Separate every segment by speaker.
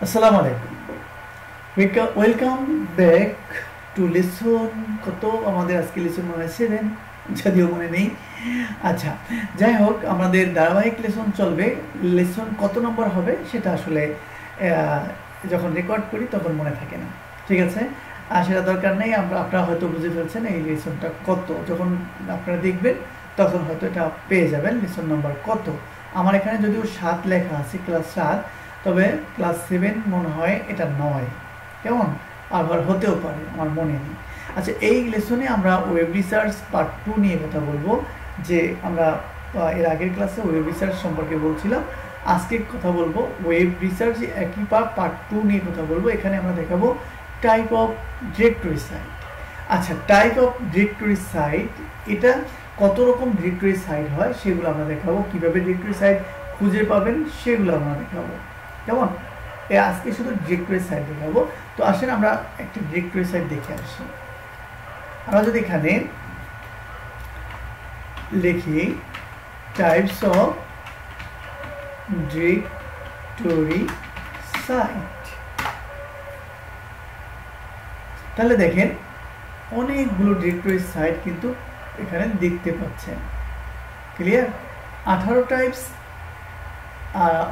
Speaker 1: আসসালামু আলাইকুম। Welcome back to lesson কত আমাদের আজকে লেসন মনে হয় 7, যদিও মনে নেই। আচ্ছা, যাই হোক, আমাদের ধারাবাহিক লেসন চলবে। লেসন কত নম্বর হবে সেটা আসলে যখন রেকর্ড করি তখন মনে থাকে না, ঠিক আছে? আর সেটা দরকার নেই, আপনারা হয়তো বুঝে ফেলছেন এই লেসনটা কত। যখন আপনারা দেখবেন তখন হয়তো এটা পেয়ে যাবেন লেসন নম্বর কত। আমার এখানে যদিও 7 লেখা আছে, ক্লাস 7, তবে ক্লাস 7 মনে হয় এটা 9, কেমন? আবার হতেও পারে, আমার মনে নেই। আচ্ছা, এই লেসনে আমরা ওয়েব রিসার্চ পার্ট 2 নিয়ে কথা বলবো। যে আমরা এর আগের ক্লাসে ওয়েব রিসার্চ সম্পর্কে বলছিলাম, আজকে কথা বলবো ওয়েব রিসার্চ একই পার্ট 2 নিয়ে কথা বলবো। এখানে আমরা দেখাবো টাইপ অফ ডিরেক্টরি সাইট। আচ্ছা, টাইপ অফ ডিরেক্টরি সাইট, এটা কত রকম ডিরেক্টরি সাইট হয় সেগুলো আমরা দেখাবো। কিভাবে ডিরেক্টরি সাইট খুঁজে পাবেন সেগুলো আমরা দেখাবো, কেমন? আজকে শুধু ডিরেক্টরি সাইট দেখাবো। তো আসেন আমরা একটা ডিরেক্টরি সাইট দেখে আসি। আমরা যদি এখানে লিখি টাইপস অফ ডিরেক্টরি সাইট, তাহলে দেখেন অনেকগুলো ডিরেক্টরি সাইট কিন্তু এখানে দেখতে পাচ্ছেন। Clear? 18 types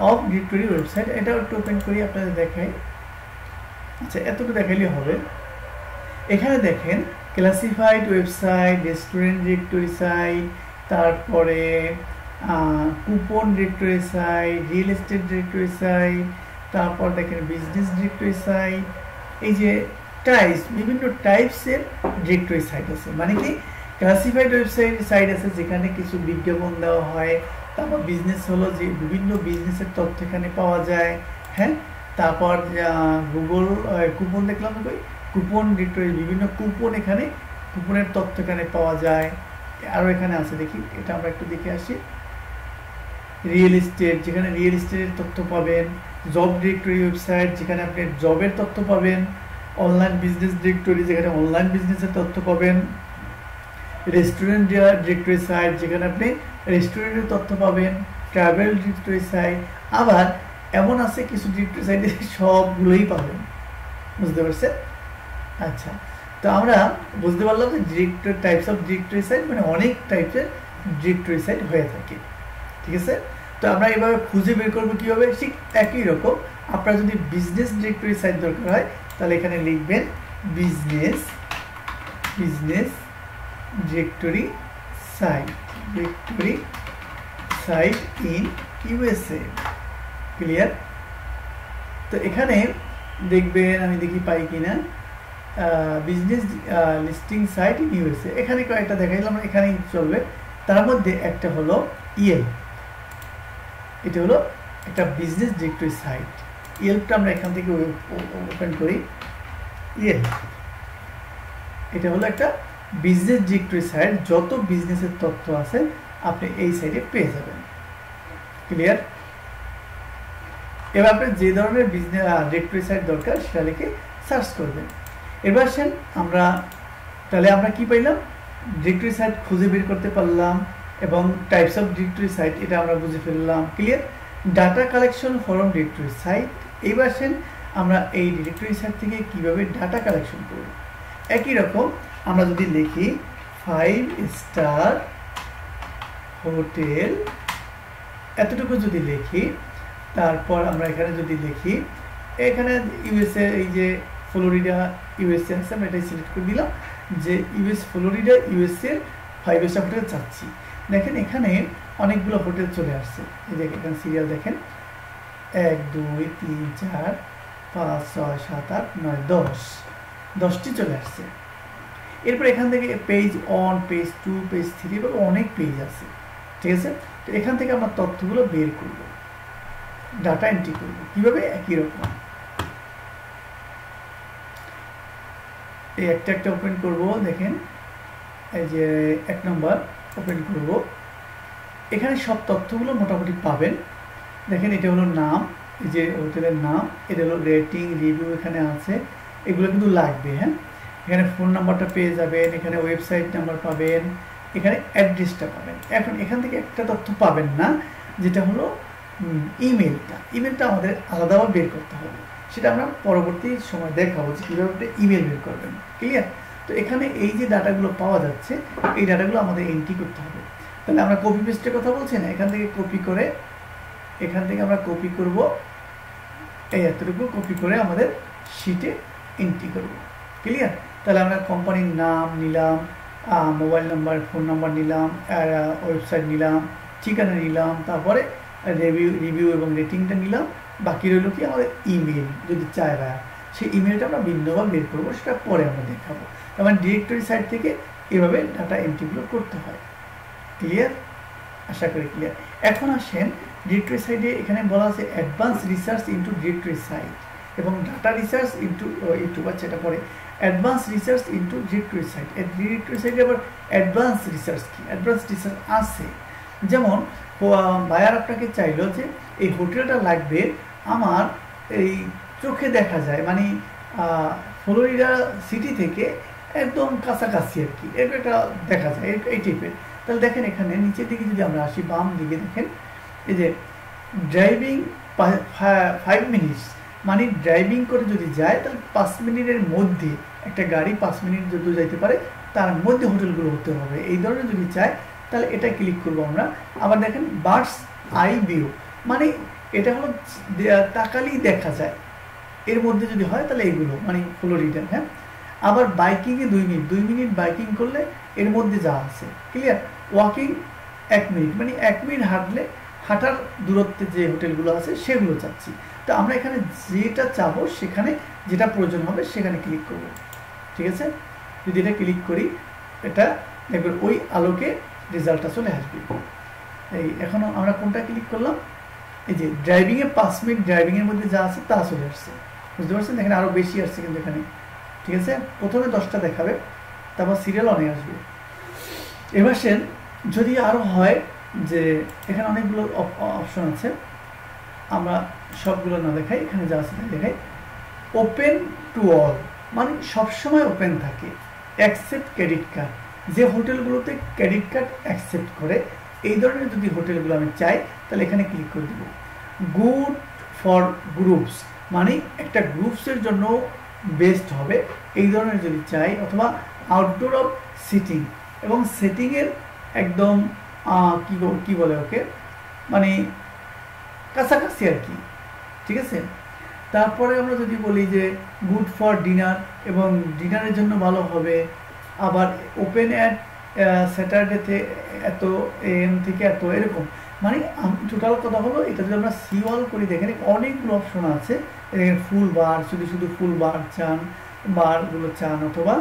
Speaker 1: of directory website. এটা একটু ওপেন করি, আপনাদের দেখাই। আচ্ছা, এতটুকু দেখাইলে হবে। এখানে দেখেন classified website, restaurant directory site, তারপরে coupon directory site, real estate directory site, তারপর দেখেন বিজনেস ডিরেক্টরি সাইট। এই যে টাইপস, বিভিন্ন টাইপসের ডিরেক্টরি সাইট আছে। মানে কি, ক্লাসিফাইড ওয়েবসাইট সাইট আছে যেখানে কিছু বিজ্ঞাপন দেওয়া হয়। তারপর বিজনেস হলো যে বিভিন্ন বিজনেসের তথ্য এখানে পাওয়া যায়। হ্যাঁ, তারপর গুগল কুপন দেখলাম, কুপন ডিরেক্টরি, বিভিন্ন কুপন, এখানে কুপনের তথ্য এখানে পাওয়া যায়। আরও এখানে আছে, দেখি এটা আমরা একটু দেখে আসি। রিয়েল এস্টেট, যেখানে রিয়েল এস্টেটের তথ্য পাবেন। জব ডিরেক্টরি ওয়েবসাইট, যেখানে আপনি জবের তথ্য পাবেন। অনলাইন বিজনেস ডিরেক্টরি, যেখানে অনলাইন বিজনেসের তথ্য পাবেন। রেস্টুরেন্ট ডিরেক্টরি সাইট, যেখানে আপনি রেস্টুরেন্টের তথ্য পাবেন। ট্রাভেল ডিরেক্টরি সাইট, আবার এমন আছে কিছু ডিরেক্টরি সাইটে সবগুলোই পাবেন। বুঝতে পারছেন? আচ্ছা, তো আমরা বুঝতে পারলাম যে directory types of directory site মানে অনেক টাইপের ডিরেক্টরি সাইট হয়ে থাকে, ঠিক আছে? তো আমরা এভাবে খুঁজে বের করবো কীভাবে, ঠিক একই রকম। আপনার যদি বিজনেস ডিরেক্টরি সাইট দরকার হয় তাহলে এখানে লিখবেন business directory site in USA. Clear? তো এখানে দেখবেন, আমি দেখি পাই কিনা, business listing site in USA. এখানে কয়েকটা দেখাইলাম, এখানেই চলবে। তার মধ্যে একটা হলো ইয়েল। এটা হলো একটা বিজনেস ডিরেক্টরি সাইট। ইয়েলটা আমরা এখান থেকে ওপেন করি। ইয়েল এটা হলো একটা বিজনেস ডিরেক্টরি সাইট, যত বিজনেসের তথ্য আছে আপনি এই সাইটে পেয়ে যাবেন। ক্লিয়ার? এবার আপনি যে ধরনের বিজনেস ডিরেক্টরি সাইট দরকার সেটা লিখে সার্চ করবেন। এবার আসেন আমরা, তাহলে আমরা কি পাইলাম, ডিরেক্টরি সাইট খুঁজে বের করতে পারলাম এবং টাইপস অফ ডিরেক্টরি সাইট এটা আমরা বুঝে ফেললাম। Clear? Data collection from directory site. এবার আসেন আমরা এই ডিরেক্টরি সাইট থেকে কিভাবে ডাটা কালেকশন করব। একই রকম আমরা যদি লিখি 5 স্টার হোটেল, এতটুকু যদি লিখি, তারপর আমরা এখানে যদি লিখি, এখানে ইউএসএ, এই যে ফ্লোরিডা ইউএসএ আছে, আমরা এটাই সিলেক্ট করে দিলাম যে ফ্লোরিডা ইউএসএ 5 স্টার হোটেল চাচ্ছি। দেখেন এখানে অনেকগুলো হোটেল চলে আসছে। এই যে এখানে সিরিয়াল দেখেন, 1 2 3 4 5 6 7 8 9 10টি চলে আসছে। এরপর এখান থেকে পেজ 1, পেজ 2, পেজ 3 এবং অনেক পেজ আছে, ঠিক আছে? তো এখান থেকে আমরা তথ্যগুলো বের করব, ডাটা এন্ট্রি করব। কীভাবে? একই রকম এই একটা ওপেন করব। দেখেন এই যে 1 নম্বর ওপেন করব, এখানে সব তথ্যগুলো মোটামুটি পাবেন। দেখেন এটা হলো নাম, এই যে হোটেলের নাম, এটা হলো রেটিং, রিভিউ এখানে আছে, এগুলো কিন্তু লাগবে। হ্যাঁ, এখানে ফোন নাম্বারটা পেয়ে যাবেন, এখানে ওয়েবসাইট নাম্বার পাবেন, এখানে অ্যাড্রেসটা পাবেন। এখন এখান থেকে একটা তথ্য পাবেন না, যেটা হলো ইমেলটা। ইমেলটা আমাদের আলাদাভাবে বের করতে হবে। সেটা আমরা পরবর্তী সময় দেখাবো যে কীভাবে একটা ইমেল বের করবেন। ক্লিয়ার? তো এখানে এই যে ডাটাগুলো পাওয়া যাচ্ছে, এই ডাটাগুলো আমাদের এন্ট্রি করতে হবে। তাহলে আমরা কপি পেস্টের কথা বলছি না, এখান থেকে কপি করে, এখান থেকে আমরা কপি করব, এই এতটুকু কপি করে আমাদের শিটে এন্ট্রি করব। ক্লিয়ার? তাহলে আমরা কোম্পানির নাম নিলাম, মোবাইল নাম্বার, ফোন নাম্বার নিলাম, ওয়েবসাইট নিলাম, ঠিকানা নিলাম, তারপরে রিভিউ এবং রেটিংটা নিলাম। বাকি রইল কি আমাদের ইমেল, যদি চায় ভাইয়া সেই ইমেলটা আমরা ভিন্নভাবে বের করবো, সেটা পরে আমরা দেখাবো। তার মানে ডিরেক্টরি সাইট থেকে এভাবে ডাটা এন্ট্রিগুলো করতে হয়। ক্লিয়ার? আশা করি ক্লিয়ার। এখন আসেন ডিরেক্টরি সাইটে, এখানে বলা আছে advance research into directory site এবং ডাটা রিসার্চ ইন্টু ইউটিউব। আচ্ছা, এটা পরে advance research into directory site. Directory সাইটে আবার অ্যাডভান্স রিসার্চ কি? অ্যাডভান্স রিসার্চ আছে, যেমন বায়ার আপনাকে চাইলো যে এই হোটেলটা লাগবে আমার এই চোখে দেখা যায়, মানে ফ্লোরিডা সিটি থেকে একদম কাছাকাছি আর কি, এটা দেখা যায় এই টাইপের। তাহলে দেখেন এখানে নিচের দিকে যদি আমরা আসি, বাম দিকে দেখেন এই যে ড্রাইভিং 5 মিনিটস, মানে ড্রাইভিং করে যদি যায় তাহলে 5 মিনিটের মধ্যে একটা গাড়ি 5 মিনিট যদি যাইতে পারে, তার মধ্যে হোটেলগুলো হতে হবে। এই ধরনের যদি চায় তাহলে এটা ক্লিক করবো আমরা। আবার দেখেন বার্ডস আই ভিউ, মানে এটা হলো তাকালেই দেখা যায়, এর মধ্যে যদি হয় তাহলে এইগুলো মানে ফ্লোরিডা। হ্যাঁ, আবার বাইকিংয়ে 2 মিনিট বাইকিং করলে এর মধ্যে যা আছে। ক্লিয়ার? ওয়াকিং 1 মিনিট, মানে 1 মিনিট হাঁটার দূরত্বে যে হোটেলগুলো আছে সেগুলো চাচ্ছি। তো আমরা এখানে যেটা চাবো সেখানে যেটা প্রয়োজন হবে সেখানে ক্লিক করব। ঠিক আছে? যদি এটা ক্লিক করি, এটা দেখবেন ওই আলোকে রেজাল্টটা চলে আসবে। এই এখনো আমরা কোনটা ক্লিক করলাম? এই যে ড্রাইভিংয়ে 5 মিনিট, ড্রাইভিংয়ের মধ্যে যা আছে তা চলে আসছে। বুঝতে পারছেন? এখানে আরও বেশি আসছে কিন্তু এখানে। ঠিক আছে? প্রথমে 10টা দেখাবে, তারপর সিরিয়াল অনেক আসবে। এবার সেন যদি আরও হয় যে এখানে অনেকগুলো অপশন আছে, আমরা সবগুলো না দেখাই, এখানে যা আছে দেখাই। ওপেন টু অল, মানে সবসময় ওপেন থাকে। অ্যাকসেপ্ট ক্রেডিট কার্ড, যে হোটেলগুলোতে ক্রেডিট কার্ড অ্যাকসেপ্ট করে, এই ধরনের যদি হোটেলগুলো আমি চাই তাহলে এখানে ক্লিক করে দেব। গুড ফর গ্রুপস, মানে একটা গ্রুপসের জন্য বেস্ট হবে এই ধরনের যদি চাই, অথবা আউটডোর অফ সিটিং, এবং সেটিংয়ের একদম কি বলে ওকে, মানে কাছাকাছি আর কি। ঠিক আছে? তারপরে আমরা যদি বলি যে গুড ফর ডিনার, এবং ডিনারের জন্য ভালো হবে। আবার ওপেন অ্যাট স্যাটারডেতে এত AM থেকে এত, এরকম। মানে টোটাল কথা হলো এটা যদি আমরা সিওয়াল করি, দেখেন অনেকগুলো অপশন আছে। ফুল বার, শুধু ফুল বার চান, বারগুলো চান, অথবা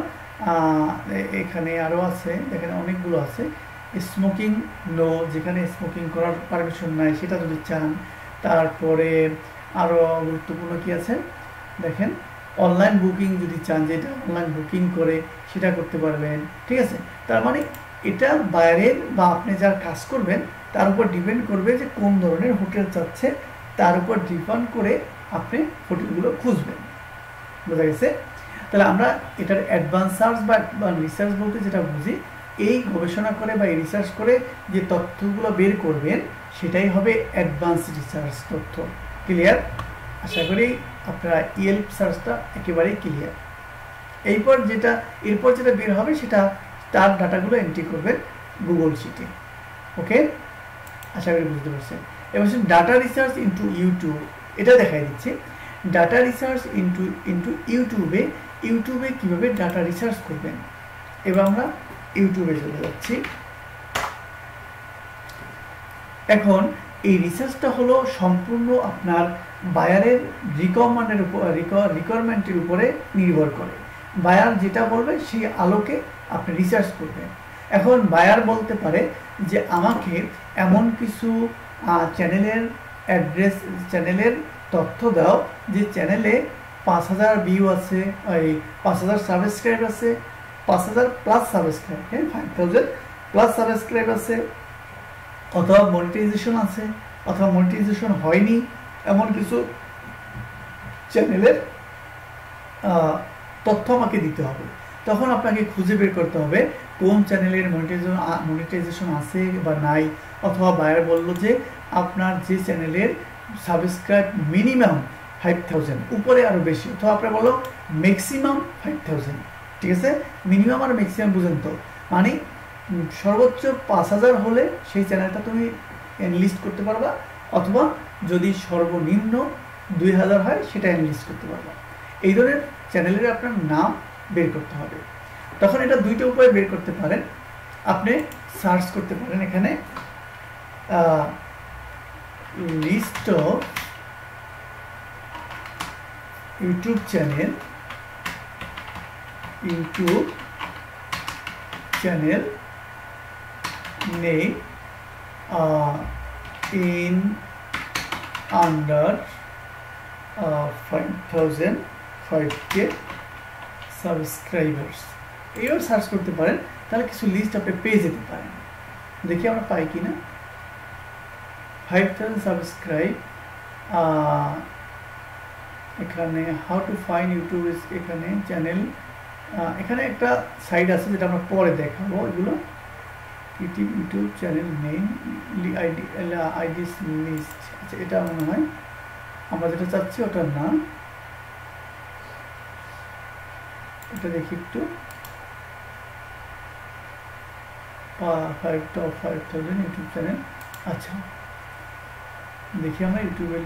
Speaker 1: এখানে আরও আছে, দেখেন অনেকগুলো আছে। স্মোকিং নো, যেখানে স্মোকিং করার পারমিশন নাই সেটা যদি চান। তারপরে আরও গুরুত্বপূর্ণ কি আছে দেখেন, অনলাইন বুকিং যদি চান, যেটা অনলাইন বুকিং করে সেটা করতে পারবেন। ঠিক আছে? তার মানে এটা বাইরের বা আপনি যার কাজ করবেন তার উপর ডিপেন্ড করবে যে কোন ধরনের হোটেল চাচ্ছে, তার উপর ডিপেন্ড করে আপনি হোটেলগুলো খুঁজবেন। বোঝা গেছে? তাহলে আমরা এটার অ্যাডভান্স সার্চ বা রিসার্চ বলতে যেটা বুঝি, এই গবেষণা করে বা এই রিসার্চ করে যে তথ্যগুলো বের করবেন সেটাই হবে অ্যাডভান্স রিসার্চ তথ্য। ক্লিয়ার? আশা করি আপনারা ইয়েল্প সার্চটা একেবারেই ক্লিয়ার। এরপর যেটা বের হবে সেটা তার ডাটাগুলো এন্ট্রি করবেন গুগল শিটে। ওকে, আশা করি বুঝতে পারছেন। এবার ডাটা রিসার্চ ইন্টু ইউটিউব, এটা দেখাই দিচ্ছি। ডাটা রিসার্চ ইন্টু ইউটিউবে কীভাবে ডাটা রিসার্চ করবেন। এবার আমরা ইউটিউবে চলে যাচ্ছি। এখন এই রিসার্চটা হলো সম্পূর্ণ আপনার বায়ারের রিকোয়ারমেন্টের উপরে নির্ভর করে। বায়ার যেটা বলবে সেই আলোকে আপনি রিসার্চ করবেন। এখন বায়ার বলতে পারে যে আমাকে এমন কিছু চ্যানেলের অ্যাড্রেস, চ্যানেলের তথ্য দাও যে চ্যানেলে 5000 ভিউ আছে, 5000 সাবস্ক্রাইব আছে, 5000 প্লাস সাবস্ক্রাইব, হ্যাঁ 5000 প্লাস সাবস্ক্রাইব আছে, অথবা মনিটাইজেশন আছে, অথবা মনিটাইজেশন হয়নি, এমন কিছু চ্যানেলের তথ্য আমাকে দিতে হবে। তখন আপনাকে খুঁজে বের করতে হবে কোন চ্যানেলের মনিটাইজেশন আছে বা নাই, অথবা বায়ার বলল যে আপনার যে চ্যানেলের সাবস্ক্রাইব মিনিমাম 5000, উপরে আরও বেশি, তো আপনার বলো ম্যাক্সিমাম 5000, ঠিক আছে। মিনিমাম আর ম্যাক্সিমাম বুঝেন তো, মানে সর্বোচ্চ 5000 হলে সেই চ্যানেলটা তুমি এনলিস্ট করতে পারবা, অথবা যদি সর্বনিম্ন 2000 হয় সেটা এনলিস্ট করতে পারবা। এই ধরনের চ্যানেলের আপনার নাম বের করতে হবে। তখন এটা দুইটা উপায়ে বের করতে পারেন। আপনি সার্চ করতে পারেন এখানে list of YouTube channel name in under 5000 5k subscribers, এইও সার্চ করতে পারেন, তাহলে কিছু লিস্ট আপনি পেয়ে যেতে পারেন। দেখি আমরা পাই কিনা। 5000 সাবস্ক্রাইব, এখানে হাউ টু ফাইন্ড ইউটিউব, এখানে চ্যানেল, এখানে একটা সাইট আছে যেটা আমরা পরে দেখাবো। এগুলো YouTube channel name ID list, আচ্ছা এটা মনে হয় আমরা যেটা চাচ্ছি ওটা না, এটা দেখি একটু। 5000 ইউটিউব চ্যানেল, আচ্ছা দেখি আমরা ইউটিউবের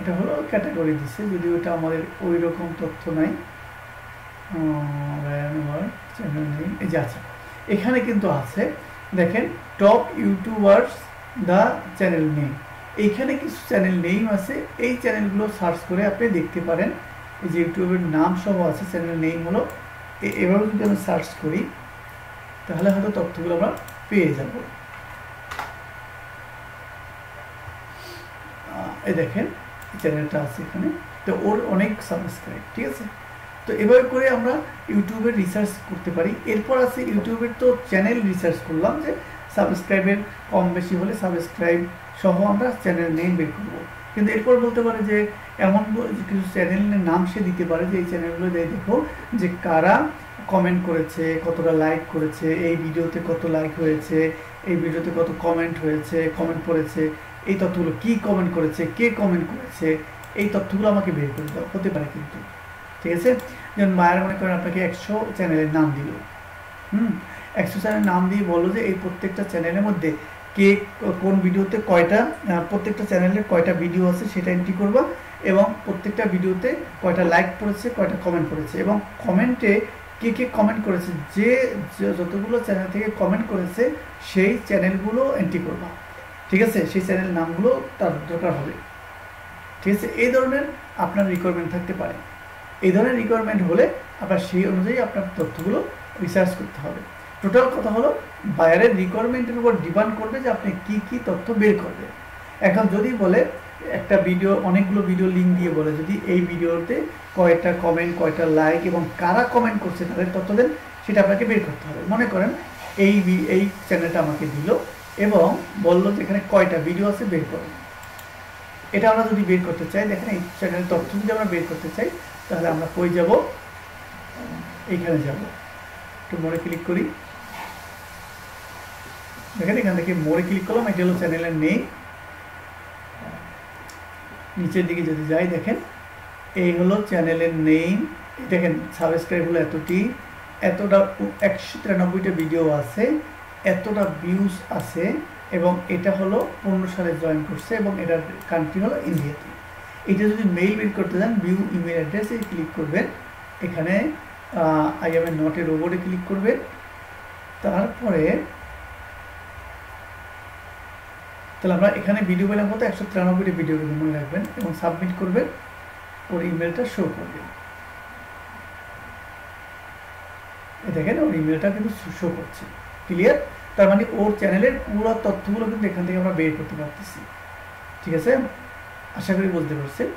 Speaker 1: এটা হলো ক্যাটাগরি দিচ্ছে, যদিও এটা আমাদের ওই রকম তথ্য নাই। চ্যানেল নেম এই যে আছে, এখানে কিন্তু আছে দেখেন top YouTubers the channel name, এইখানে কিছু চ্যানেল নেম আছে। এই চ্যানেলগুলো সার্চ করে আপনি দেখতে পারেন, এই যে ইউটিউবের নাম সহ আছে, চ্যানেল নেম হলো। এভাবে যদি আমরা সার্চ করি তাহলে হয়তো তথ্যগুলো আমরা পেয়ে যাব। এই দেখেন চ্যানেলটা আছে এখানে, তো ওর অনেক সাবস্ক্রাইব, ঠিক আছে। তো এভাবে করে আমরা ইউটিউবের রিসার্চ করতে পারি। এরপর আছে ইউটিউবের তো চ্যানেল রিসার্চ করলাম, যে সাবস্ক্রাইবের কম বেশি হলে সাবস্ক্রাইব সহ আমরা চ্যানেল নেম বের করবো। কিন্তু এরপর বলতে পারে যে এমন কিছু চ্যানেলের নাম সে দিতে পারে যে এই চ্যানেলগুলো দেখো যে কারা কমেন্ট করেছে, কতটা লাইক করেছে, এই ভিডিওতে কত লাইক হয়েছে, এই ভিডিওতে কত কমেন্ট হয়েছে, কমেন্ট পড়েছে, এই তথ্যগুলো কি কমেন্ট করেছে, কে কমেন্ট করেছে, এই তথ্যগুলো আমাকে বের করে দেওয়া হতে পারে কিন্তু, ঠিক আছে। যেমন মায়ের মনে করেন আপনাকে 100 চ্যানেলের নাম দিল, 100 চ্যানেলের নাম দিয়ে বললো যে এই প্রত্যেকটা চ্যানেলের মধ্যে কে কোন ভিডিওতে কয়টা, প্রত্যেকটা চ্যানেলের কয়টা ভিডিও আছে সেটা এন্ট্রি করবা, এবং প্রত্যেকটা ভিডিওতে কয়টা লাইক পড়েছে, কয়টা কমেন্ট পড়েছে, এবং কমেন্টে কে কে কমেন্ট করেছে, যে যতগুলো চ্যানেল থেকে কমেন্ট করেছে সেই চ্যানেলগুলো এন্ট্রি করবা, ঠিক আছে। সেই চ্যানেল নামগুলো তার দরকার হবে, ঠিক আছে। এই ধরনের আপনার রিকোয়ারমেন্ট থাকতে পারে। এই ধরনের রিকোয়ারমেন্ট হলে আবার সেই অনুযায়ী আপনার তথ্যগুলো রিসার্চ করতে হবে। টোটাল কথা হলো বায়ারের রিকোয়ারমেন্টের উপর ডিপেন্ড করবে যে আপনি কি কি তথ্য বের করবেন। এখন যদি বলে একটা ভিডিও, অনেকগুলো ভিডিও লিঙ্ক দিয়ে বলে যদি এই ভিডিওতে কয়টা কমেন্ট, কয়টা লাইক এবং কারা কমেন্ট করছে তাদের তথ্য দেন, সেটা আপনাকে বের করতে হবে। মনে করেন এই চ্যানেলটা আমাকে দিল এবং বললো যে এখানে কয়টা ভিডিও আছে বের করেন। এটা আমরা যদি বের করতে চাই, দেখেন এই চ্যানেলের তথ্য যদি আমরা বের করতে চাই তাহলে আমরা কই যাব, এইখানে যাব, একটু মোড়ে ক্লিক করি। দেখেন এখান থেকে মোড়ে ক্লিক করলাম, এটা হলো চ্যানেলের নেম। নিচের দিকে যদি যাই দেখেন এই হলো চ্যানেলের নেম। দেখেন সাবস্ক্রাইব হলো এতটি, এতটা 193টা ভিডিও আছে, এতটা ভিউজ আছে, এবং এটা হলো 15 সালে জয়েন করছে, এবং এটার কান্ট্রি হলো ইন্ডিয়াতে। এটা যদি মেইল বের করতে যান ভিউ ইমেল অ্যাড্রেসে ক্লিক করবেন, এখানে I am a not a রোবটে ক্লিক করবেন, তারপরে তাহলে আমরা এখানে ভিডিও পেলাম কত, 193টা ভিডিও মনে রাখবেন, এবং সাবমিট করবেন, ওর ইমেলটা শো করবে। দেখেন ওর ইমেলটা কিন্তু শো করছে, ক্লিয়ার। তার মানে ওর চ্যানেলের পুরো তথ্যগুলো কিন্তু এখান থেকে আমরা বের করতে পারতেছি, ঠিক আছে। আশা করি বুঝতে পারছেন।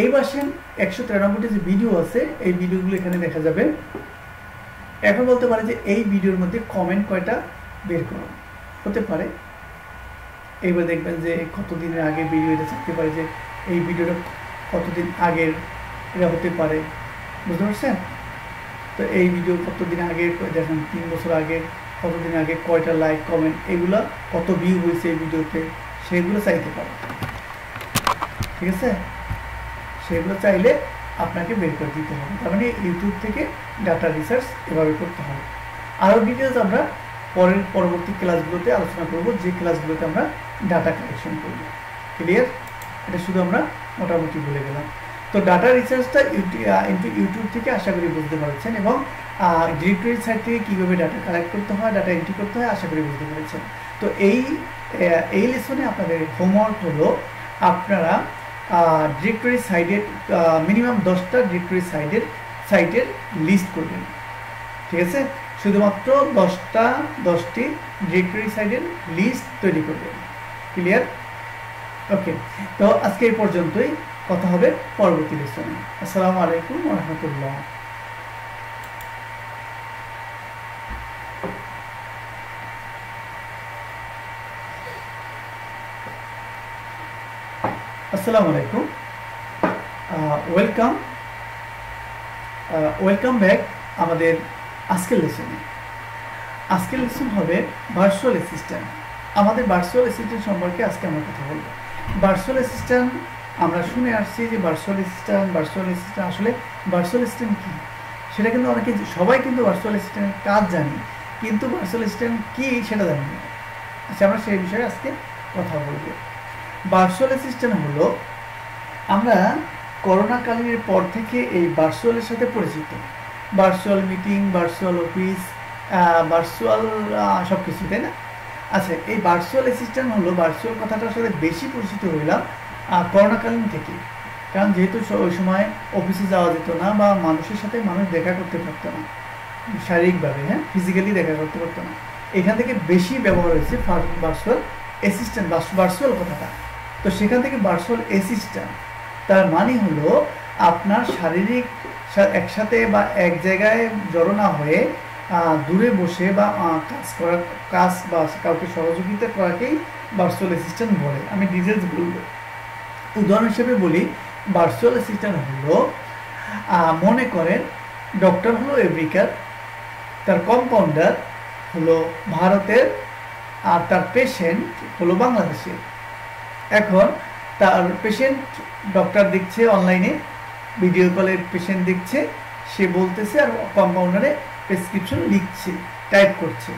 Speaker 1: এই পাশেন 193টা যে ভিডিও আছে এই ভিডিওগুলো এখানে দেখা যাবে। এখন বলতে পারে যে এই ভিডিওর মধ্যে কমেন্ট কয়টা বের করো, হতে পারে এইবার দেখবেন যে কতদিনের আগে ভিডিও, এটা থাকতে পারে যে এই ভিডিওটা কতদিন আগের, এটা হতে পারে, বুঝতে পারছেন। তো এই ভিডিও কতদিন আগে, দেখেন 3 বছর আগে, কতদিন আগে কয়টা লাইক কমেন্ট, এগুলা কত ভিউ হয়েছে এই ভিডিওতে, সেগুলো চাইতে পারে। ঠিক আছে, সেগুলো চাইলে আপনাকে বের করে দিতে হবে। তার মানে ইউটিউব থেকে ডাটা রিসার্চ এভাবে করতে হবে। আরও ডিটেলস আমরা পরবর্তী ক্লাসগুলোতে আলোচনা করব, যে ক্লাসগুলোতে আমরা ডাটা কালেকশন করব। ক্লিয়ার? এটা শুধু আমরা মোটামুটি বলে গেলাম। তো ডাটা রিসার্চটা ইউটিউব থেকে আশা করি বুঝতে পারছেন, এবং ডিরেক্টরি সাইট থেকে কীভাবে ডাটা কালেক্ট করতে হয়, ডাটা এন্ট্রি করতে হয়, আশা করি বুঝতে পেরেছেন। তো এই লেসনে আপনাদের হোমওয়ার্ক হলো আপনারা ডিরেক্টরি সাইটের মিনিমাম 10টা ডিরেক্টরি সাইটের লিস্ট করবেন। ঠিক আছে, শুধুমাত্র 10টি ডিরেক্টরি সাইটের লিস্ট তৈরি করবেন। ক্লিয়ার? ওকে, তো আজকে এই পর্যন্তই, কথা হবে পরবর্তী লেসনে। আসসালামু আলাইকুম ওয়া রাহমাতুল্লাহ। আসসালামু আলাইকুম, ওয়েলকাম ব্যাক আমাদের আজকের লেসনে। আজকের লেসন হবে ভার্চুয়াল অ্যাসিস্ট্যান্ট। আমাদের ভার্চুয়াল অ্যাসিস্ট্যান্ট সম্পর্কে আজকে আমরা কথা বলব। ভার্চুয়াল অ্যাসিস্ট্যান্ট আমরা শুনে আসছি যে ভার্চুয়াল অ্যাসিস্ট্যান্ট আসলে ভার্চুয়াল অ্যাসিস্ট্যান্ট কী সেটা কিন্তু অনেকে, সবাই কিন্তু ভার্চুয়াল অ্যাসিস্ট্যান্টের কাজ জানি, কিন্তু ভার্চুয়াল অ্যাসিস্ট্যান্ট কী সেটা জানি না। আচ্ছা, আমরা সেই বিষয়ে আজকে কথা বলব। ভার্চুয়াল অ্যাসিস্ট্যান্ট হলো, আমরা করোনাকালীনের পর থেকে এই ভার্চুয়ালের সাথে পরিচিত। Virtual meeting, virtual office, virtual সব কিছু, তাই না? আচ্ছা, এই ভার্চুয়াল অ্যাসিস্ট্যান্ট হলো, ভার্চুয়াল কথাটার সাথে বেশি পরিচিত হইলাম করোনাকালীন থেকে। কারণ যেহেতু ওই সময় অফিসে যাওয়া যেত না, বা মানুষের সাথে মানুষ দেখা করতে পারতো না শারীরিকভাবে, হ্যাঁ, ফিজিক্যালি দেখা করতে পারতো না। এখান থেকে বেশি ব্যবহার হয়েছে ভার্চুয়াল অ্যাসিস্ট্যান্ট, ভার্চুয়াল কথাটা। তো সেখান থেকে ভার্চুয়াল অ্যাসিস্ট্যান্ট তার মানে হলো আপনার শারীরিক একসাথে বা এক জায়গায় জড়ো না হয়ে দূরে বসে বা কাজ বা কাউকে সহযোগিতা করাকেই ভার্চুয়াল অ্যাসিস্ট্যান্ট বলে। আমি ডিটেলস বলব। উদাহরণ হিসেবে বলি, ভার্চুয়াল অ্যাসিস্ট্যান্ট হলো, মনে করেন ডক্টর হলো আমেরিকার, তার কম্পাউন্ডার হলো ভারতের, আর তার পেশেন্ট হলো বাংলাদেশের। এখন তার পেশেন্ট ডক্টর দেখছে অনলাইনে, ভিডিও কলে পেশেন্ট দেখছে, সে বলতেছে, আর কম্পাউন্ডারে প্রেসক্রিপশন লিখছে, টাইপ করছে,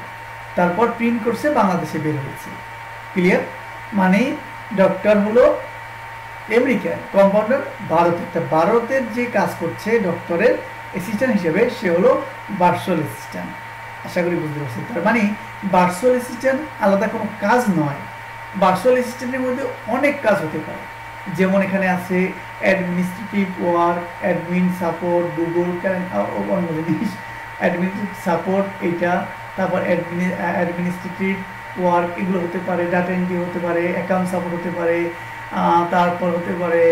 Speaker 1: তারপর প্রিন্ট করছে, বাংলাদেশে বের হয়েছে। ক্লিয়ার? মানে ডক্টর হলো আমেরিকার, কম্পাউন্ডার ভারতের। তা ভারতের যে কাজ করছে ডক্টরের অ্যাসিস্ট্যান্ট হিসেবে, সে হলো ভার্চুয়াল অ্যাসিস্ট্যান্ট। আশা করি বুঝতে পারছেন। তার মানে ভার্চুয়াল অ্যাসিস্ট্যান্ট আলাদা কোনো কাজ নয়। ভার্চুয়াল অ্যাসিস্ট্যান্টের মধ্যে অনেক কাজ হতে পারে, যেমন এখানে আছে administrative work, admin support, Google অন্য জিনিস, অ্যাডমিনিস্ট্রেটিভ সাপোর্ট এইটা, তারপর অ্যাডমিনিস্ট্রেটিভ ওয়ার্ক এগুলো হতে পারে, ডাটা এন্ট্রি হতে পারে, অ্যাকাউন্ট সাপোর্ট হতে পারে, তারপর হতে পারে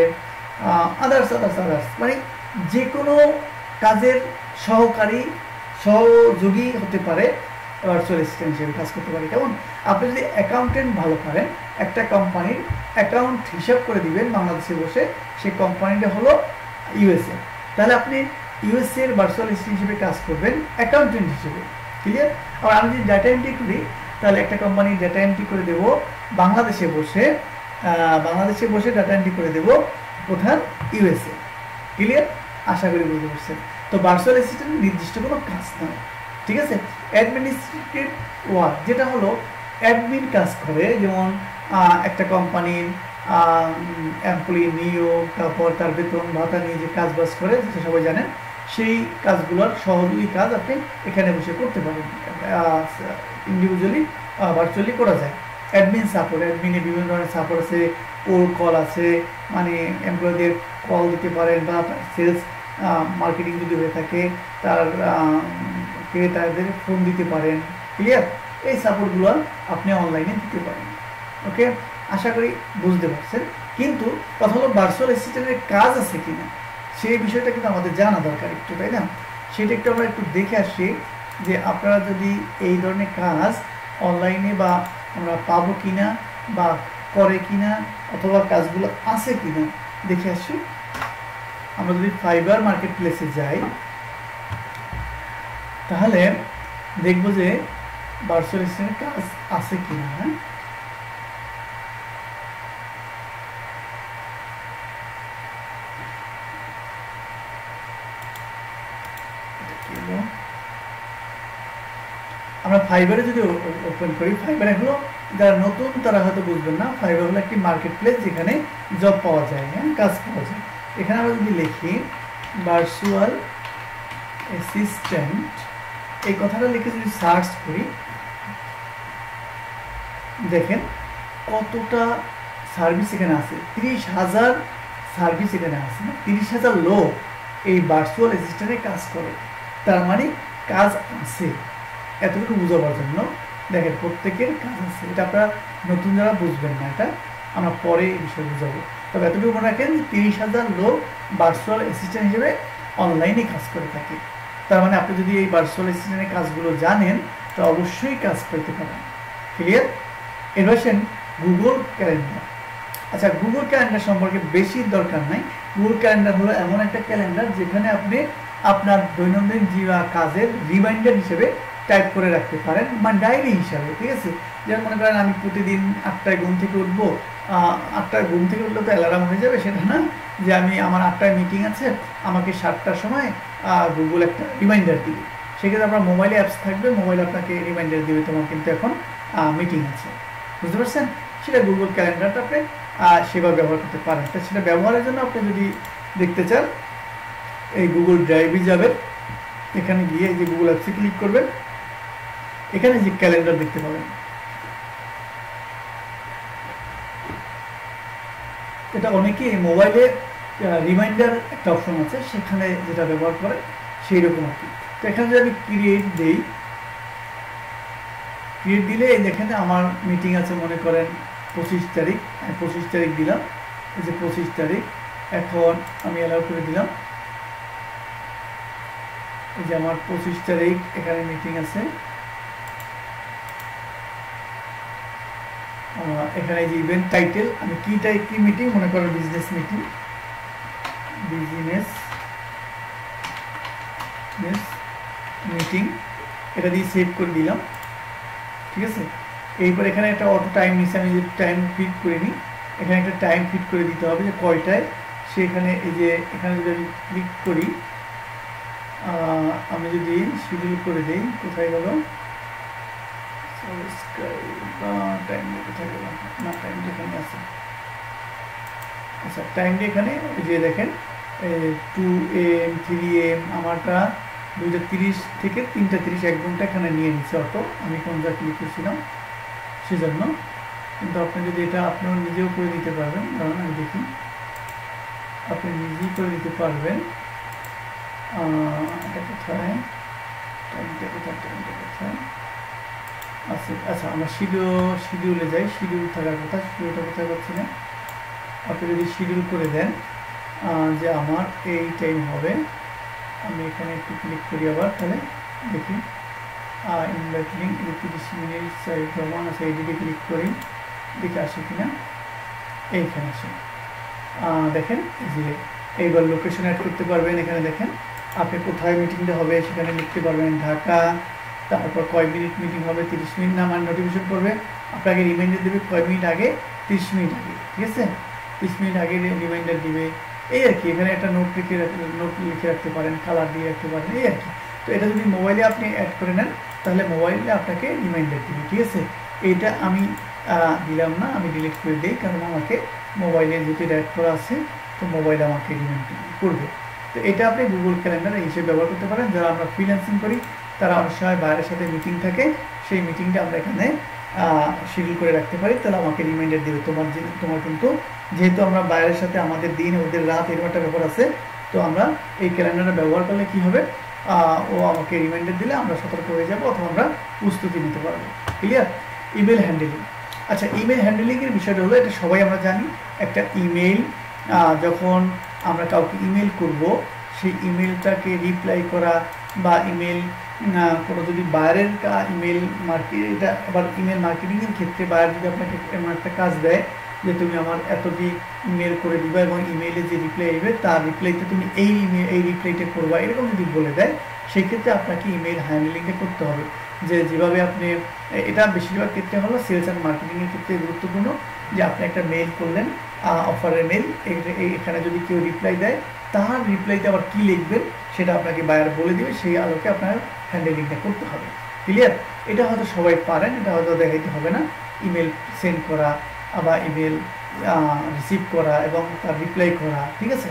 Speaker 1: আদার্স, মানে যে কোনো কাজের সহযোগী হতে পারে, ভার্চুয়াল অ্যাসিস্ট্যান্ট হিসেবে কাজ করতে পারে। কেমন? আপনি যদি অ্যাকাউন্টেন্ট ভালো পারেন, একটা কোম্পানির অ্যাকাউন্ট হিসাব করে দিবেন বাংলাদেশে বসে, সেই কোম্পানিটা হলো ইউএসএ, তাহলে আপনি ইউএসএ এর ভার্চুয়াল অ্যাসিস্ট্যান্ট হিসেবে কাজ করবেন অ্যাকাউন্টেন্ট হিসেবে। ক্লিয়ার? আর আমি যদি ডাটা এন্ট্রি করি, তাহলে একটা কোম্পানির ডাটা এন্ট্রি করে দেবো বাংলাদেশে বসে, ডাটা এন্ট্রি করে দেবো কোথায়? ইউএসএ। ক্লিয়ার? আশা করি বুঝতে পারছেন। তো ভার্চুয়াল অ্যাসিস্ট্যান্ট নির্দিষ্ট কোনো কাজ নয়, ঠিক আছে? অ্যাডমিনিস্ট্রেটিভ ওয়ার্ক যেটা হলো অ্যাডমিন কাজ করে, যেমন একটা কোম্পানির এমপ্লয়ি নিয়োগ, তারপর তার বেতন ভাতা নিয়ে যে কাজ বাজ করে, যেটা সবাই জানেন, সেই কাজগুলোর সহযোগী কাজ আপনি এখানে বসে করতে পারেন, ইন্ডিভিজুয়ালি ভার্চুয়ালি করা যায়। অ্যাডমিন সাপোর্ট, অ্যাডমিনে বিভিন্ন ধরনের সাপোর্ট আছে, ওর কল আছে, মানে এমপ্লয়ীদের কল দিতে পারেন, বা সেলস মার্কেটিং যদি হয়ে থাকে তার ক্রেতাদের ফোন দিতে পারেন। ক্লিয়ার? এই সাপোর্টগুলো আপনি অনলাইনে দিতে পারেন। ওকে, আশা করি বুঝতে পারছেন। কিন্তু কথা হলো ভার্চুয়াল অ্যাসিস্ট্যান্টের কাজ আছে কিনা সেই বিষয়টা কিন্তু আমাদের জানা দরকার একটু, তাই না? সেটা একটু আমরা একটু দেখে আসি যে আপনারা যদি এই ধরনের কাজ অনলাইনে বা আমরা পাবো কিনা, বা করে কিনা, অথবা কাজগুলো আছে কিনা দেখে আসি। আমরা যদি ফাইবার মার্কেট প্লেসে যাই, তাহলে দেখব যে ভার্চুয়াল অ্যাসিস্ট্যান্টের কাজ আছে কিনা। হ্যাঁ, আমরা ফাইবারে যদি ওপেন করি, ফাইবারে হলো যারা নতুন তারা হয়তো বুঝবেন না, ফাইবার হলো একটি মার্কেট প্লেস যেখানে জব পাওয়া যায়, হ্যাঁ, কাজ পাওয়া যায়। এখানে আমরা যদি লিখি ভার্চুয়াল অ্যাসিস্ট্যান্ট, এই কথাটা লিখে যদি সার্চ করি, দেখেন কতটা সার্ভিস এখানে আছে। 30,000 সার্ভিস এখানে আছে, 30,000 লোক এই ভার্চুয়াল অ্যাসিস্ট্যান্টে কাজ করে। তার মানে কাজ আছে, এতটুকু বোঝাবার জন্য দেখেন প্রত্যেকের কাজ আছে। এটা আপনারা নতুন যারা বুঝবেন না, এটা আমরা পরে এই বিষয়ে বুঝাবো। তবে এতটুকু মনে রাখেন 30,000 লোক ভার্চুয়াল অ্যাসিস্ট্যান্ট হিসেবে অনলাইনে কাজ করে থাকে। তার মানে আপনি যদি এই ভার্চুয়াল অ্যাসিস্ট্যান্টের কাজগুলো জানেন তো অবশ্যই কাজ করতে পারেন। ক্লিয়ার? এবার আসেন গুগল ক্যালেন্ডার। আচ্ছা, গুগল ক্যালেন্ডার সম্পর্কে বেশি দরকার নাই। গুগল ক্যালেন্ডার হলো এমন একটা ক্যালেন্ডার যেখানে আপনি আপনার দৈনন্দিন কাজের রিমাইন্ডার হিসেবে টাইপ করে রাখতে পারেন, মানে ডায়েরি হিসাবে, ঠিক আছে? যেমন মনে করেন আমি প্রতিদিন 8টায় ঘুম থেকে উঠবো, 8টায় ঘুম থেকে উঠলে তো অ্যালার্ম হয়ে যাবে, সেটা না যে আমি আমার 8টায় মিটিং আছে, আমাকে 7টার সময় গুগল একটা রিমাইন্ডার দিবে। সেক্ষেত্রে আপনার মোবাইলে অ্যাপস থাকবে, মোবাইল আপনাকে রিমাইন্ডার দিবে তোমার কিন্তু এখন মিটিং আছে, বুঝতে পারছেন? সেটা গুগল ক্যালেন্ডারটা আপনি সেভাবে ব্যবহার করতে পারেন। তো সেটা ব্যবহারের জন্য আপনি যদি দেখতে চান এই গুগল ড্রাইভে যাবেন, এখানে গিয়ে এই যে গুগল অ্যাপসে ক্লিক করবেন, এখানে যে ক্যালেন্ডার দেখতে পাবেন, এটা অনেকে মোবাইলে রিমাইন্ডার একটা অপশন আছে, সেখানে যেটা ব্যবহার করে সেই রকম আর কি। তো এখানে যদি আমি ক্রিয়েট দিই, ক্রিয়েট দিলে দেখেন আমার মিটিং আছে মনে করেন 25 তারিখ, আমি 25 তারিখ দিলাম, এই যে 25 তারিখ, এখন আমি অ্যালাউ করে দিলাম। এই যে আমার 25 তারিখ এখানে মিটিং আছে, এখানে যে ইভেন্ট টাইটেল আমি কি মিটিং মনে করেন বিজনেস মিটিং এটা দিয়ে সেভ করে দিলাম, ঠিক আছে? এইবার এখানে একটা অটো টাইম নিচে আমি যে টাইম ফিট করে নিই, এখানে একটা টাইম ফিট করে দিতে হবে যে কয়টায় সেখানে। এই যে এখানে যদি আমি ক্লিক করি, আমি যদি শিডিউল করে দিই, কোথায় গেল টাইমটা, কোথায় গেল না, টাইমটা এখানে আছে। আচ্ছা, টাইমটা এখানে ওই যে দেখেন 2 AM 3 AM আমারটা 2:30 থেকে 3:30 1 ঘন্টা এখানে নিয়ে নিচ্ছে অটো, আমি কোন যা ক্লিক করছিলাম সেজন্য। কিন্তু আপনি যদি এটা আপনারা নিজেও করে দিতে পারবেন, কারণ আমি দেখি আপনি নিজেই করে দিতে পারবেন। এটা কোথায়, টাইমটা কোথায় আছে? আচ্ছা, আমরা শিডিউলে যাই, শিডিউল থাকার কথা, শিডিউলটা কোথায় পাচ্ছি না। আপনি যদি শিডিউল করে দেন যে আমার এই টাইম হবে, আমি এখানে একটু ক্লিক করি আবার, তাহলে দেখি ইনভাইট লিঙ্ক 30 মিনিট ভ্রমণ আছে, এইদিকে ক্লিক করি, দেখে আসে কিনা, এইখানে আসে। দেখেন যে এইবার লোকেশন অ্যাড করতে পারবেন, এখানে দেখেন আপনি কোথায় মিটিংটা হবে সেখানে লিখতে পারবেন, ঢাকা, তারপর কয় মিনিট মিটিং হবে, 30 মিনিট না, আমার নোটিফিকেশন করবে, আপনাকে রিমাইন্ডার দেবে কয় মিনিট আগে, 30 মিনিট আগে, ঠিক আছে? 30 মিনিট আগে রিমাইন্ডার দিবে, এই আর কি। এখানে একটা নোট লিখে রাখতে পারেন, কালার দিয়ে রাখতে পারেন, এই আর কি। তো এটা যদি মোবাইলে আপনি অ্যাড করে নেন তাহলে মোবাইলে আপনাকে রিমাইন্ডার দিবে, ঠিক আছে? এইটা আমি দিলাম না, আমি ডিলিট করে দিই, কারণ আমাকে মোবাইলে যেহেতু অ্যাড করা আছে তো মোবাইল আমাকে রিমাইন্ডার করবে। তো এটা আপনি গুগল ক্যালেন্ডার হিসেবে ব্যবহার করতে পারেন। যারা আমরা ফ্রিল্যান্সিং করি তারা অনেক সময় বাইরের সাথে মিটিং থাকে, সেই মিটিংটা আমরা এখানে শিডিউল করে রাখতে পারি, তাহলে আমাকে রিমাইন্ডার দেবে তোমার কিন্তু যেহেতু আমরা বাইরের সাথে আমাদের দিন ওদের রাত এরকম একটা ব্যাপার আছে, তো আমরা এই ক্যালেন্ডারটা ব্যবহার করলে কি হবে, ও আমাকে রিমাইন্ডার দিলে আমরা সতর্ক হয়ে যাবো, অথবা আমরা প্রস্তুতি নিতে পারবো। ক্লিয়ার? Email handling. আচ্ছা, ইমেল হ্যান্ডেলিংয়ের বিষয়টা হলো, এটা সবাই আমরা জানি, একটা ইমেল যখন আমরা কাউকে ইমেল করব, সেই ইমেলটাকে রিপ্লাই করা বা ইমেল কোনো যদি বাইরের ইমেল এটা আবার ইমেল মার্কেটিংয়ের ক্ষেত্রে বাইরে যদি আপনাকে এমন একটা কাজ দেয় যে তুমি আমার এতটি ইমেল করে দিবা এবং ইমেইলে যে রিপ্লাই আসবে তার রিপ্লাইতে তুমি এই রিপ্লাইটা করবা, এরকম যদি বলে দেয়, সেক্ষেত্রে আপনাকে ইমেল হ্যান্ডলিংটা করতে হবে। যেভাবে আপনি, এটা বেশিরভাগ ক্ষেত্রে হলো সেলস অ্যান্ড মার্কেটিংয়ের ক্ষেত্রে গুরুত্বপূর্ণ, যে আপনি একটা মেল করলেন, অফারের মেল, এখানে যদি কেউ রিপ্লাই দেয় তার রিপ্লাইতে আবার কী লিখবেন সেটা আপনাকে বায়ার বলে দেবে, সেই আলোকে আপনার হ্যান্ডেলিংটা করতে হবে। ক্লিয়ার? এটা হয়তো সবাই পারেন, এটা হয়তো দেখাইতে হবে না। ইমেল সেন্ড করা বা ইমেল রিসিভ করা এবং তার রিপ্লাই করা, ঠিক আছে?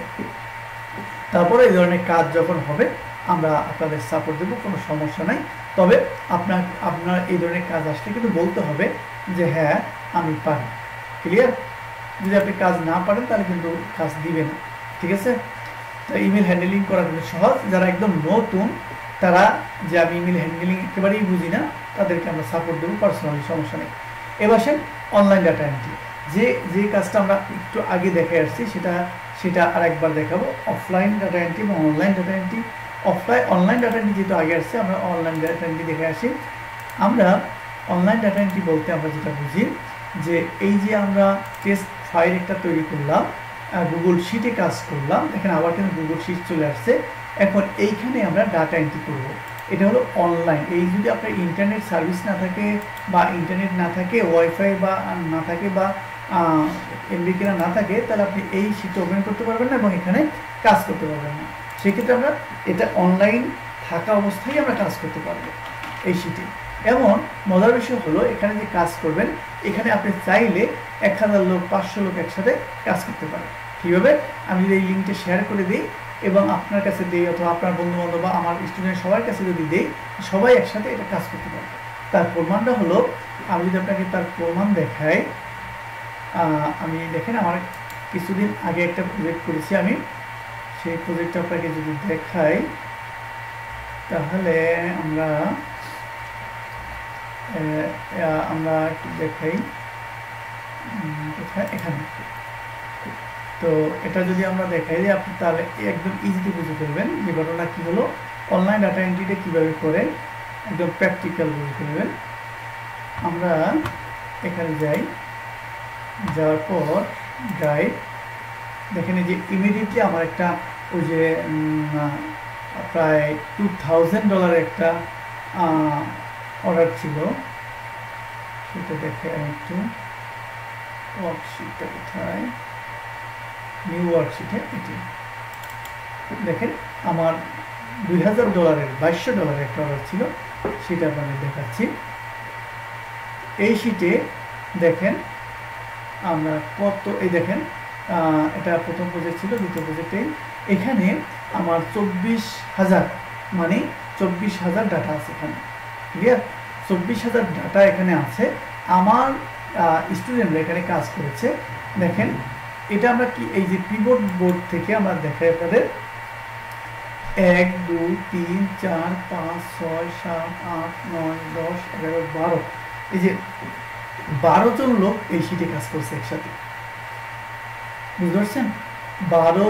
Speaker 1: তারপরে এই ধরনের কাজ যখন হবে আমরা আপনাদের সাপোর্ট দেবো, কোনো সমস্যা নাই। তবে আপনার এই ধরনের কাজ আসলে কিন্তু বলতে হবে যে হ্যাঁ আমি পারি। ক্লিয়ার? যদি আপনি কাজ না পারেন তাহলে কিন্তু কাজ দিবে না, ঠিক আছে? তো ইমেল হ্যান্ডেলিং করা কিন্তু সহজ। যারা একদম নতুন তারা, যে আমি ইমেল হ্যান্ডেলিং একেবারেই বুঝি না, তাদেরকে আমরা সাপোর্ট দেবো পার্সোনালি, সমস্যা নেই। এবার আসেন অনলাইন ডাটা এন্ট্রি। যে কাজটা আমরা একটু আগে দেখে আসছি সেটা আরেকবার দেখাবো। অফলাইন ডাটা এন্ট্রি এবং online data entry. Online data entry যেহেতু আগে আসছে, আমরা অনলাইন ডাটা এন্ট্রি দেখে আসি। আমরা অনলাইন ডাটা এন্ট্রি বলতে আমরা যেটা বুঝি যে এই যে আমরা টেস্ট ফাইল একটা তৈরি করলাম, গুগল শিটে কাজ করলাম, এখানে আবার কিন্তু গুগল শিট চলে আসছে। এখন এইখানে আমরা ডাটা এন্ট্রি করব। এটা হলো অনলাইন। এই যদি আপনার ইন্টারনেট সার্ভিস না থাকে বা ইন্টারনেট না থাকে, ওয়াইফাই বা না থাকে বা এমবি কিনা না থাকে, তাহলে আপনি এই শিটটা ওপেন করতে পারবেন না এবং এখানে কাজ করতে পারবেন না। সেক্ষেত্রে আমরা এটা অনলাইন থাকা অবস্থায় আমরা কাজ করতে পারবো এই শিটে। এমন মজার বিষয় হলো এখানে যে কাজ করবেন, এখানে আপনি চাইলে 1000 লোক 500 লোক একসাথে কাজ করতে পারেন। কীভাবে? আমি যদি এই লিঙ্কটা শেয়ার করে দিই এবং আপনার কাছে দিই অথবা আপনার বন্ধুবান্ধব বা আমার স্টুডেন্ট সবার কাছে যদি দিই, সবাই একসাথে এটা কাজ করতে পারবে। তার প্রমাণটা হলো, আমি যদি আপনাকে তার প্রমাণ দেখাই, আমি দেখেন আমার কিছুদিন আগে একটা প্রজেক্ট করেছি আমি, সেই প্রজেক্টটা আপনাকে যদি দেখাই তাহলে আমরা একটু দেখাই কোথায়, এখানে। তো এটা যদি আমরা দেখাই যে আপনি তাহলে একদম ইজিলি বুঝে ফেলবেন যে ঘটনা কী হলো, অনলাইন ডাটা এন্ট্রিটা কীভাবে করে একদম প্র্যাকটিক্যাল বুঝে ফেলবেন। আমরা এখানে যাওয়ার পর গাইড দেখেন যে ইমিডিয়েটলি আমার একটা ওই যে প্রায় $2000 একটা অর্ডার ছিল, সেটা দেখে আমি একটু ওয়ার্কশিটটা কোথায়, নিউ ওয়ার্কশিটে এটি দেখেন আমার $2000 $2200 একটা অর্ডার ছিল, সেটা আপনাদের দেখাচ্ছি। এই শিটে দেখেন আমরা কত, এই দেখেন এটা প্রথম প্রজেক্ট ছিল, দ্বিতীয় প্রজেক্টে এখানে আমার 24,000 মানে 24,000 ডাটা আছে এখানে। ক্লিয়ার? 24,000 ডাটা এখানে আছে। আমার স্টুডেন্টরা এখানে কাজ করেছে। দেখেন এটা আমরা কি, এই যে পিভট বোর্ড থেকে আমরা দেখাই আপনাদের 1 2 3 4 5 6 7 8 9 10 11 12, এই যে 12 জন লোক এই শিটে কাজ করছে একসাথে। বুঝতে পারছেন? 12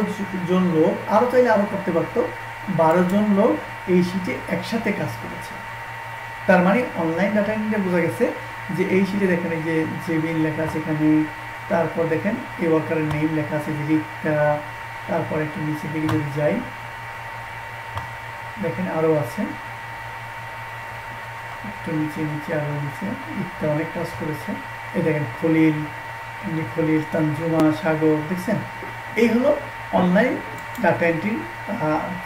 Speaker 1: জন লোক, আরো চাইলে আরো করতে পারতো। 12 জন লোক এই শিটে একসাথে কাজ করেছে। তার মানে অনলাইন ডাটা এন্ট্রিটা বোঝা গেছে যে এই শিটে দেখেন এই যে বিল লেখা আছে এখানে, তারপর দেখেন এই ওয়ার্কারের নেম লেখা আছে, তারপর একটু নিচে দিকে যদি যাই দেখেন আরো আছে, একটু নিচে আরো নিচে ইত্যা অনেক কাজ করেছে। এই দেখেন খলিল, তানজুমা, সাগর, দেখছেন? এই হলো অনলাইন ডাটা এন্ট্রির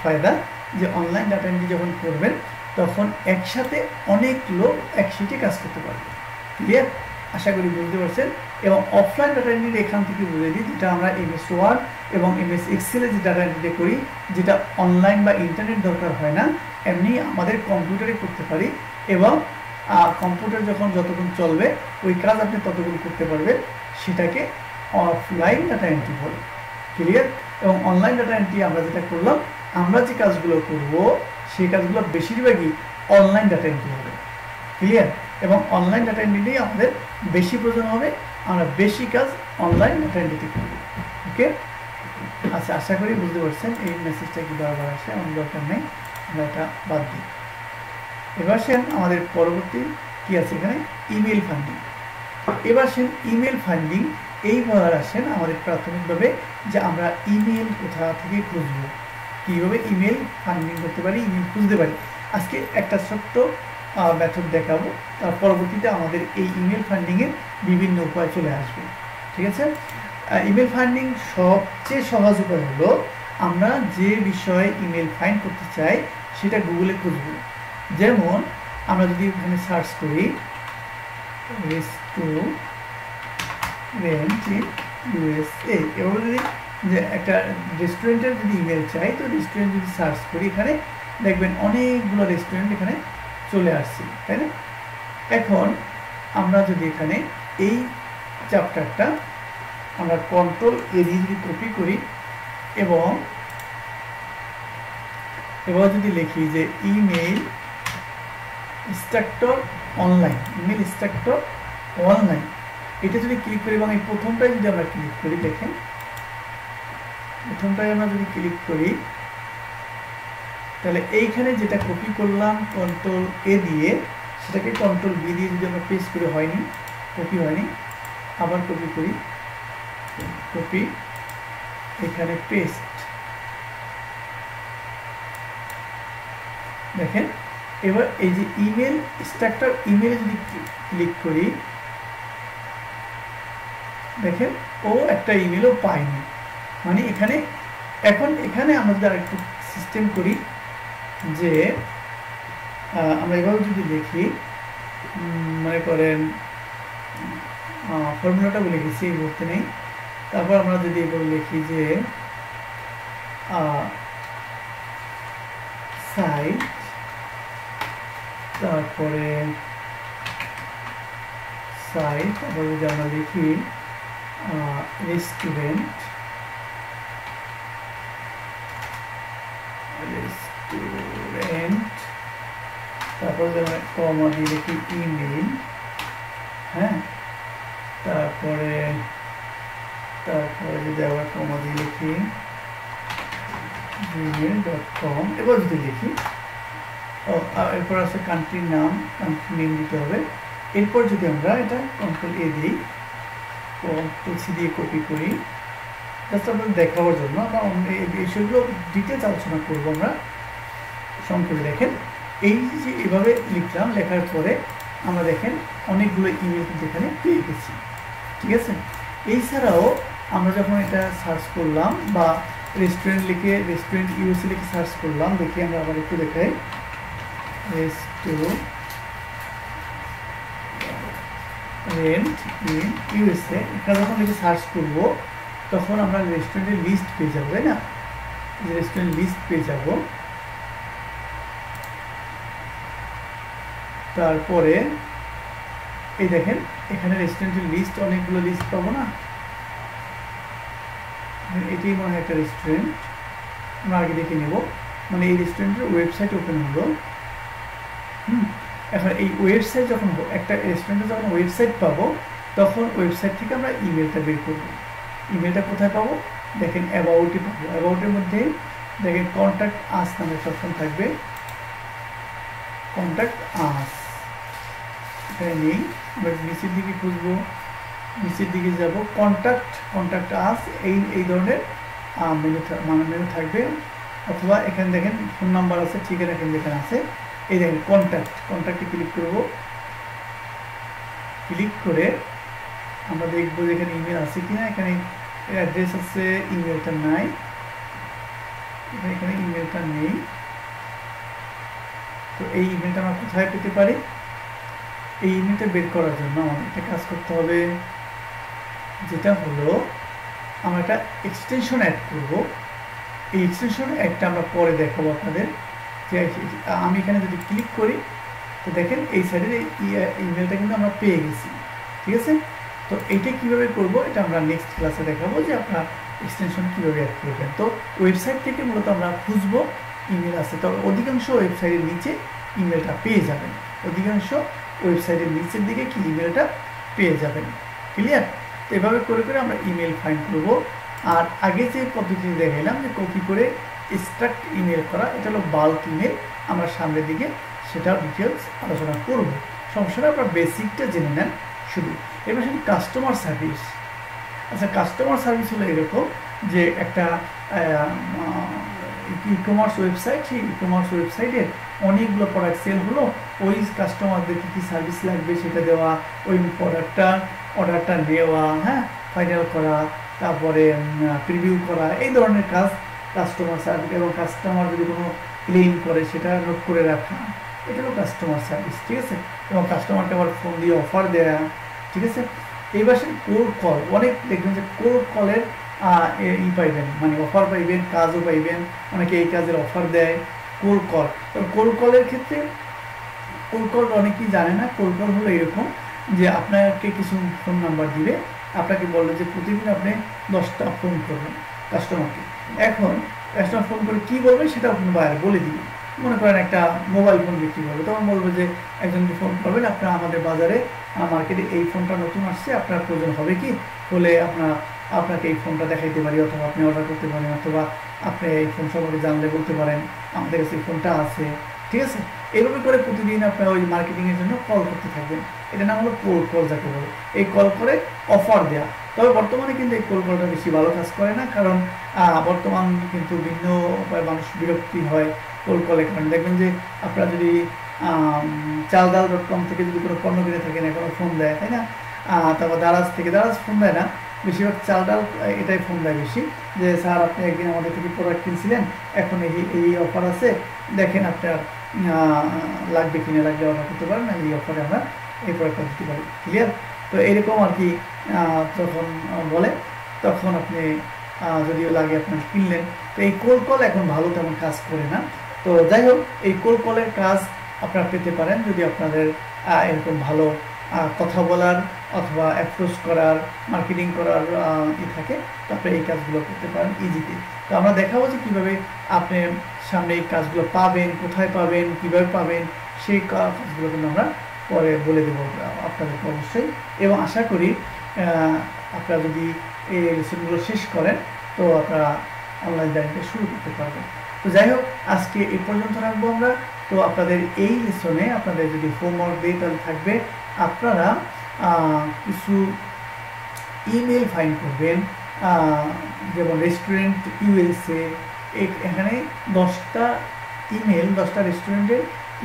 Speaker 1: ফায়দা, যে অনলাইন ডাটা এন্ট্রি যখন করবেন তখন একসাথে অনেক লোক একসাথে কাজ করতে পারবে। ক্লিয়ার? আশা করি বুঝতে পারছেন। এবং অফলাইন ডাটা এন্ট্রি এখান থেকে বুঝে দিই, যেটা আমরা MS ওয়ার্ড এবং MS এক্সেলে যে ডাটা এন্ট্রি করি, যেটা অনলাইন বা ইন্টারনেট দরকার হয় না, এমনি আমাদের কম্পিউটারে করতে পারি এবং কম্পিউটার যখন যতক্ষণ চলবে ওই কাজ আপনি ততক্ষণ করতে পারবেন, সেটাকে অফলাইন ডাটা এন্ট্রি বলে। ক্লিয়ার? এবং অনলাইন ডাটা এন্ট্রি আমরা যেটা করলাম, আমরা যে কাজগুলো করব সেই কাজগুলো বেশিরভাগই অনলাইন ডাটা এন্ট্রি হবে। ক্লিয়ার? এবং অনলাইন ডাটা এন্ট্রিতেই আমাদের বেশি প্রয়োজন হবে, আমরা বেশি কাজ অনলাইন ডাটা এন্ট্রিতে করব। ওকে? আচ্ছা, আশা করি বুঝতে পারছেন। এই মেসেজটা কি বারবার আসে, আমাদের দরকার নেই, আমরা এটা বাদ দিই। এবার সেন আমাদের পরবর্তী কি আছে এখানে, ইমেল ফান্ডিং। এবার সেন ইমেল ফান্ডিং, এইবার আসেন আমাদের প্রাথমিকভাবে যে আমরা ইমেল কোথা থেকে খুঁজবো, কীভাবে ইমেল ফান্ডিং করতে পারি, ইমেল খুঁজতে পারি। আজকে একটা ছোট্ট মেথড দেখাবো, তার পরবর্তীতে আমাদের এই ইমেল ফান্ডিংয়ের বিভিন্ন উপায় চলে আসবে। ঠিক আছে? ইমেল ফান্ডিং সবচেয়ে সহজ উপায় হলো, আমরা যে বিষয়ে ইমেল ফাইন্ড করতে চাই সেটা গুগলে খুঁজব। যেমন আমরা যদি এখানে সার্চ করি রেস্টুরেন্ট ইন ইউএসএ, এবার যদি যে একটা রেস্টুরেন্টের যদি ইমেল চাই তো রেস্টুরেন্ট যদি সার্চ করি এখানে দেখবেন অনেকগুলো রেস্টুরেন্ট এখানে চলে আসছে, তাই না? এখন আমরা যদি এখানে এই চ্যাপ্টারটা আমরা কন্ট্রোল এ দিয়ে যদি কপি করি এবং এবার যদি লিখি যে email structure online, email structure online, এটা যদি ক্লিক করি এবং এই প্রথমটাই যদি আমরা ক্লিক করি, দেখেন প্রথমটাই আমরা যদি ক্লিক করি তাহলে এইখানে যেটা কপি করলাম কন্ট্রোল এ দিয়ে সেটাকে কন্ট্রোল বি দিয়ে যদি আমরা পেস্ট করে হয়নি, কপি হয়নি, আবার কপি করি, কপি এখানে পেস্ট, দেখেন এবার এই যে ইমেল স্ট্রাকচার ইমেলে যদি ক্লিক করি দেখেন ও একটা ইমেলও পাইনি, মানে এখানে এখন এখানে আমরা যদি আরেকটু সিস্টেম করি যে আমরা এভাবে যদি লিখি, মনে করেন ফর্মুলাটা বলে গেছি এই মুহূর্তে নেই, তারপর আমরা যদি এভাবে লিখি যে সাইট, তারপরে সাইট, তারপরে যদি আমরা লিখি রেস্টুরেন্ট, তারপরে যদি আমরা কমা দিয়ে লিখি ইমেল, হ্যাঁ, তারপরে যদি আমরা কমা দিয়ে লিখি gmail.com, এবার যদি লিখি এরপর আছে কান্ট্রির নাম, কান্ট্রি নেম দিতে হবে, এরপর যদি আমরা এটা কন্ট্রোল এ দিই, কন্ট্রোল সি দিয়ে কপি করি, জাস্ট আপনাদের দেখাবার জন্য আমরা এই বিষয়গুলো ডিটেলস আলোচনা করবো আমরা সংক্ষেপে। দেখেন এই যে এভাবে লিখলাম, লেখার পরে আমরা দেখেন অনেকগুলো ইমেল কিন্তু এখানে পেয়ে গেছি, ঠিক আছে? এছাড়াও আমরা যখন এটা সার্চ করলাম বা রেস্টুরেন্ট লিখে রেস্টুরেন্ট ইউএসএ লিখে সার্চ করলাম, দেখি আমরা আবার একটু দেখাই রেস্টুরেন্ট ইন ইউএসএ, এটা যখন লিখে সার্চ করব তখন আমরা রেস্টুরেন্টের লিস্ট পেয়ে যাবো, তাই না? রেস্টুরেন্ট লিস্ট পেয়ে যাব, তারপরে এই দেখেন এখানে রেস্টুরেন্টের লিস্ট অনেকগুলো লিস্ট পাবো না, এটাই মনে হয় একটা রেস্টুরেন্ট, আমরা আগে দেখে নেব, মানে এই রেস্টুরেন্টের ওয়েবসাইট ওপেন হলো। এখন এই ওয়েবসাইট যখন একটা রেস্টুরেন্টে যখন ওয়েবসাইট পাবো তখন ওয়েবসাইট থেকে আমরা ইমেলটা বের করবো। ইমেলটা কোথায় পাবো? দেখেন অ্যাবাউটে পাবো, অ্যাবাউটের মধ্যে দেখেন কন্ট্যাক্ট আস নামে অপশন থাকবে, কন্ট্যাক্ট আস এখানে নেই, আমরা নিচের দিকে খুঁজবো, নিচের দিকে যাব, কন্ট্যাক্ট আস এই ধরনের মেনু থাকবে, অথবা এখানে দেখেন ফোন নাম্বার আছে, ঠিকানা এখানে আছে, এই দেখেন কন্ট্যাক্টে ক্লিক করব, ক্লিক করে আমরা দেখবো যে এখানে ইমেল আছে কিনা, এখানে অ্যাড্রেস আছে, ইমেলটা নাই, এখানে ইমেলটা নেই, তো এই ইমেলটা আমরা কোথায় পেতে পারি? এই ইমেলটা বের করার জন্য আমাদের একটা কাজ করতে হবে, যেটা হলো আমরা একটা এক্সটেনশন অ্যাড করব। এই এক্সটেনশন অ্যাডটা আমরা পরে দেখাবো আপনাদের, যে আমি এখানে যদি ক্লিক করি তো দেখেন এই সাইডের ইমেলটা কিন্তু আমরা পেয়ে গেছি, ঠিক আছে? তো এইটা কিভাবে করব এটা আমরা নেক্সট ক্লাসে দেখাবো, যে আপনার এক্সটেনশন কীভাবে অ্যাড করবেন। তো ওয়েবসাইট থেকে মূলত আমরা খুঁজবো ইমেল আছে, তবে অধিকাংশ ওয়েবসাইটের নিচে ইমেলটা পেয়ে যাবেন, অধিকাংশ ওয়েবসাইটের নিচের দিকে কি ইমেলটা পেয়ে যাবেন, ক্লিয়ার? তো এভাবে করে আমরা ইমেল ফাইন্ড করব। আর আগে যে পদ্ধতি দেখাইলাম যে কপি করে এক্সট্রাক্ট ইমেল করা, এটা হলো বাল্ক ইমেল, আমরা সামনের দিকে সেটা ডিটেলস আলোচনা করব, সমস্যা না, আপনারা বেসিকটা জেনে নেন শুধু। এবার শুধু কাস্টমার সার্ভিস। আচ্ছা, কাস্টমার সার্ভিস হলো এরকম যে একটা ই কমার্স ওয়েবসাইট, সেই ই কমার্স ওয়েবসাইটের অনেকগুলো প্রোডাক্ট সেল হলো, ওই কাস্টমারদের কী সার্ভিস লাগবে সেটা দেওয়া, ওই অর্ডারটা নেওয়া, হ্যাঁ, ফাইনাল করা, তারপরে প্রিভিউ করা, এই ধরনের কাজ কাস্টমার সার্ভিস। এবং কাস্টমার যদি কোনো ক্লেম করে সেটা নোট করে রাখা, এটা হলো কাস্টমার সার্ভিস, ঠিক আছে। এবং কাস্টমারকে আবার ফোন দিয়ে অফার দেয়া, ঠিক আছে। এইবার সে কোল্ড কল, অনেক দেখবেন যে কোল্ড কলের পাইবেন, মানে অফার পাইবেন, কাজও পাইবেন, অনেকে এই কাজের অফার দেয়। কোল্ড কল, কোল্ড কলের ক্ষেত্রে কোল্ড কল অনেকেই জানে না। কোল্ড কল হলো এরকম যে আপনাকে কিছু ফোন নাম্বার দিবে, আপনাকে বললো যে প্রতিদিন আপনি 10টা ফোন করবেন কাস্টমারকে। এখন কাস্টমার ফোন করে কী বলবে সেটা আপনি বাইরে বলে দিবে। মনে করেন একটা মোবাইল ফোন বিক্রি করবে, তখন বলবো যে একজনকে ফোন করবেন, আপনার আমাদের বাজারে মার্কেটে এই ফোনটা নতুন আসছে, আপনার প্রয়োজন হবে কি, হলে আপনাকে এই ফোনটা দেখাইতে পারি, অথবা আপনি অর্ডার করতে পারেন, অথবা আপনি এই ফোন সম্পর্কে জানলে বলতে পারেন আমাদের কাছে এই ফোনটা আছে, ঠিক আছে। এইভাবে করে প্রতিদিন আপনার ওই মার্কেটিংয়ের জন্য কল করতে থাকবেন। এটা নাম হলো কোল্ড কল যাকে বলে। এই কল করে অফার দেয়া। তবে বর্তমানে কিন্তু এই কোল্ড কলটা বেশি ভালো কাজ করে না, কারণ বর্তমান কিন্তু ভিন্ন উপায়ে মানুষ বিরক্তি হয় কোল্ড কলের কারণে। দেখবেন যে আপনারা যদি চালডাল.com থেকে যদি কোনো পণ্য কিনে থাকেন, এখনও ফোন দেয়, তাই না। তারপর দারাজ থেকে, দারাজ ফোন দেয় না, বেশিরভাগ চালডাল এটাই ফোন দেয় বেশি, যে স্যার আপনি একদিন আমাদের থেকে প্রোডাক্ট কিনছিলেন, এখন এই অফার আছে, দেখেন আপনার লাগবে কিনে, লাগলে অর্ডার করতে পারেন, এই অফারে আমরা এই প্রোডাক্টটা দিতে পারি, ক্লিয়ার। তো এরকম আর কি যখন বলে তখন আপনি যদিও লাগে আপনার কিনলেন। তো এই কোল্ড কল এখন ভালো তেমন কাজ করে না। তো যাই হোক, এই কোল্ড কলের কাজ আপনারা পেতে পারেন যদি আপনাদের এরকম ভালো কথা বলার অথবা অ্যাপ্রোচ করার, মার্কেটিং করার থাকে, তারপরে এই কাজগুলো করতে পারেন ইজিতে। তো আমরা দেখাবো যে কীভাবে আপনি সামনে এই কাজগুলো পাবেন, কোথায় পাবেন, কীভাবে পাবেন, সেই কাজগুলো কিন্তু আমরা পরে বলে দেবো আপনাদেরকে অবশ্যই। এবং আশা করি আপনারা যদি এই লেসনগুলো শেষ করেন তো আপনারা অনলাইন ব্যাংকে শুরু করতে পারবেন। তো যাই হোক, আজকে এই পর্যন্ত রাখবো আমরা। তো আপনাদের এই লেসনে আপনাদের যদি হোমওয়ার্ক দিই তাহলে থাকবে আপনারা কিছু ইমেল ফাইন্ড করবেন, যেমন রেস্টুরেন্ট ইউএসএ, এখানে 10টা ইমেল, 10টা রেস্টুরেন্টের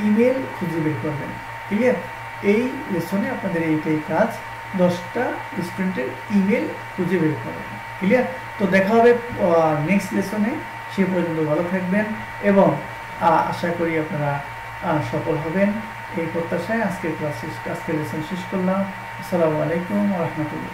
Speaker 1: ইমেল খুঁজে বের করবেন, ক্লিয়ার। এই লেসনে আপনাদের এইটাই কাজ, 10টা রেস্টুরেন্টের ইমেল খুঁজে বের করবেন, ক্লিয়ার। তো দেখা হবে নেক্সট লেসনে। সে পর্যন্ত ভালো থাকবেন এবং আশা করি আপনারা সফল হবেন এই প্রত্যাশায় আজকের লেসন শেষ করলাম। আসসালামু আলাইকুম ওয়া রাহমাতুল্লাহ।